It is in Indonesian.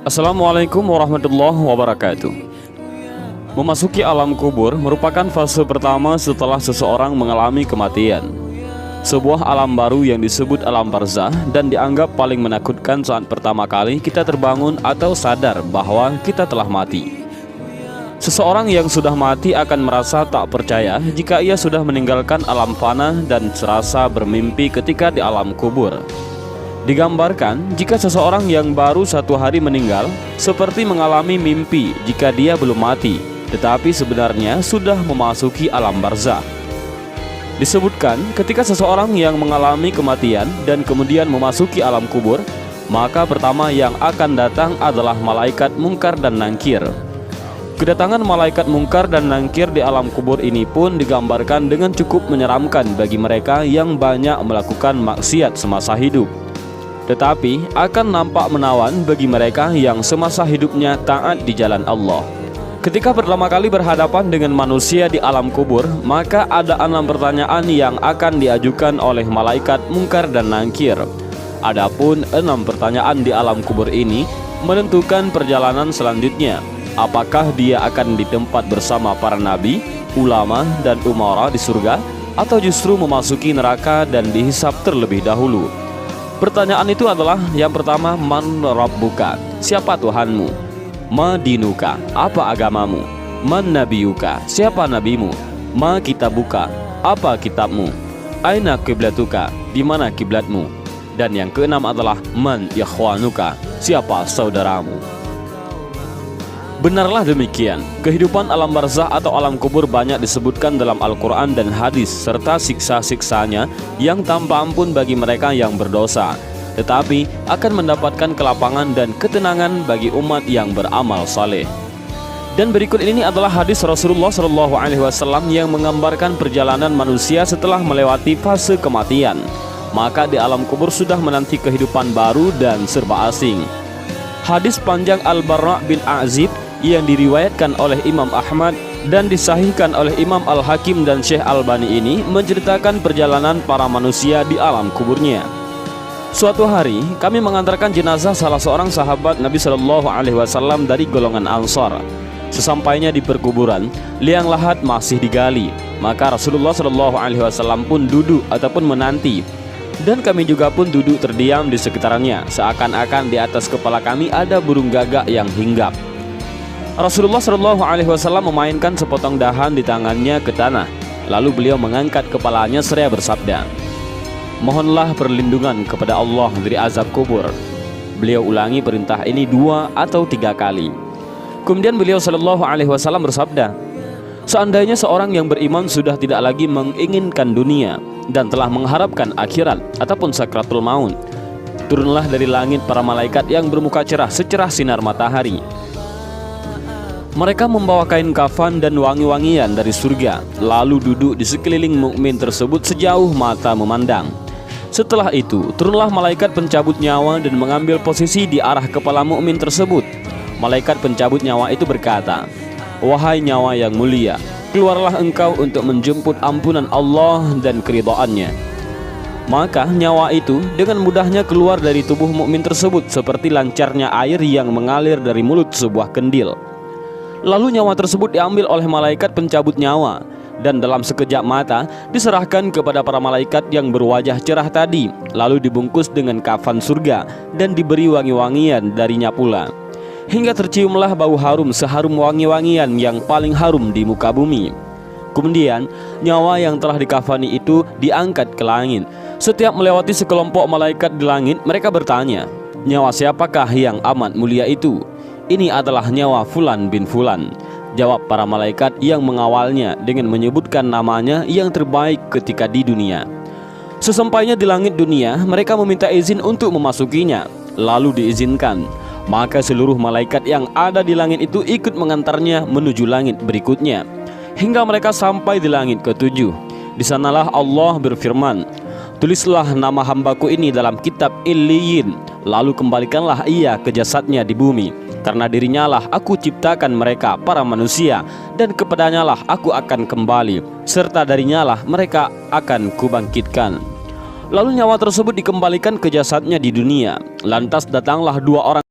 Assalamualaikum warahmatullahi wabarakatuh. Memasuki alam kubur merupakan fase pertama setelah seseorang mengalami kematian. Sebuah alam baru yang disebut alam barzah dan dianggap paling menakutkan saat pertama kali kita terbangun atau sadar bahwa kita telah mati. Seseorang yang sudah mati akan merasa tak percaya jika ia sudah meninggalkan alam fana dan serasa bermimpi ketika di alam kubur. Digambarkan jika seseorang yang baru 1 hari meninggal seperti mengalami mimpi jika dia belum mati, tetapi sebenarnya sudah memasuki alam barzah. Disebutkan ketika seseorang yang mengalami kematian dan kemudian memasuki alam kubur, maka pertama yang akan datang adalah malaikat mungkar dan nangkir. Kedatangan malaikat mungkar dan nangkir di alam kubur ini pun digambarkan dengan cukup menyeramkan bagi mereka yang banyak melakukan maksiat semasa hidup. Tetapi akan nampak menawan bagi mereka yang semasa hidupnya taat di jalan Allah. Ketika pertama kali berhadapan dengan manusia di alam kubur, maka ada 6 pertanyaan yang akan diajukan oleh malaikat mungkar dan nangkir. Adapun 6 pertanyaan di alam kubur ini menentukan perjalanan selanjutnya. Apakah dia akan ditempat bersama para nabi, ulama, dan umara di surga, atau justru memasuki neraka dan dihisab terlebih dahulu? Pertanyaan itu adalah yang pertama, man rabbuka, siapa Tuhanmu? Ma dinuka, apa agamamu? Man nabiyuka, siapa nabimu? Ma kitabuka, apa kitabmu? Aina kiblatuka, di mana kiblatmu? Dan yang keenam adalah man ikhwanuka, siapa saudaramu? Benarlah demikian, kehidupan alam barzah atau alam kubur banyak disebutkan dalam Al-Quran dan hadis, serta siksa-siksanya yang tanpa ampun bagi mereka yang berdosa, tetapi akan mendapatkan kelapangan dan ketenangan bagi umat yang beramal saleh. Dan berikut ini adalah hadis Rasulullah SAW yang menggambarkan perjalanan manusia setelah melewati fase kematian. Maka di alam kubur sudah menanti kehidupan baru dan serba asing. Hadis panjang Al-Barra' bin Azib yang diriwayatkan oleh Imam Ahmad dan disahihkan oleh Imam Al-Hakim dan Syekh Albani ini menceritakan perjalanan para manusia di alam kuburnya. Suatu hari kami mengantarkan jenazah salah seorang sahabat Nabi SAW dari golongan Ansar. Sesampainya di perkuburan, liang lahat masih digali, maka Rasulullah SAW pun duduk ataupun menanti, dan kami juga pun duduk terdiam di sekitarnya, seakan-akan di atas kepala kami ada burung gagak yang hinggap. Rasulullah SAW memainkan sepotong dahan di tangannya ke tanah. Lalu beliau mengangkat kepalanya seraya bersabda, "Mohonlah perlindungan kepada Allah dari azab kubur." Beliau ulangi perintah ini 2 atau 3 kali. Kemudian beliau SAW bersabda, "Seandainya seorang yang beriman sudah tidak lagi menginginkan dunia dan telah mengharapkan akhirat ataupun sakratul maut, turunlah dari langit para malaikat yang bermuka cerah secerah sinar matahari. Mereka membawa kain kafan dan wangi-wangian dari surga, lalu duduk di sekeliling mukmin tersebut sejauh mata memandang. Setelah itu, turunlah malaikat pencabut nyawa dan mengambil posisi di arah kepala mukmin tersebut. Malaikat pencabut nyawa itu berkata, 'Wahai nyawa yang mulia, keluarlah engkau untuk menjemput ampunan Allah dan keridhaannya.' Maka nyawa itu dengan mudahnya keluar dari tubuh mukmin tersebut seperti lancarnya air yang mengalir dari mulut sebuah kendil. Lalu nyawa tersebut diambil oleh malaikat pencabut nyawa dan dalam sekejap mata diserahkan kepada para malaikat yang berwajah cerah tadi, lalu dibungkus dengan kafan surga dan diberi wangi-wangian darinya pula, hingga terciumlah bau harum seharum wangi-wangian yang paling harum di muka bumi. Kemudian nyawa yang telah dikafani itu diangkat ke langit. Setiap melewati sekelompok malaikat di langit, mereka bertanya, 'Nyawa siapakah yang amat mulia itu?' 'Ini adalah nyawa Fulan bin Fulan,' jawab para malaikat yang mengawalnya dengan menyebutkan namanya yang terbaik ketika di dunia. Sesampainya di langit dunia, mereka meminta izin untuk memasukinya, lalu diizinkan. Maka seluruh malaikat yang ada di langit itu ikut mengantarnya menuju langit berikutnya, hingga mereka sampai di langit ke-7. Di sanalah Allah berfirman, 'Tulislah nama hambaku ini dalam kitab Illiyin, lalu kembalikanlah ia ke jasadnya di bumi. Karena dirinya lah aku ciptakan mereka para manusia, dan kepadanya lah aku akan kembali, serta darinya lah mereka akan kubangkitkan.' Lalu nyawa tersebut dikembalikan ke jasadnya di dunia. Lantas datanglah 2 orang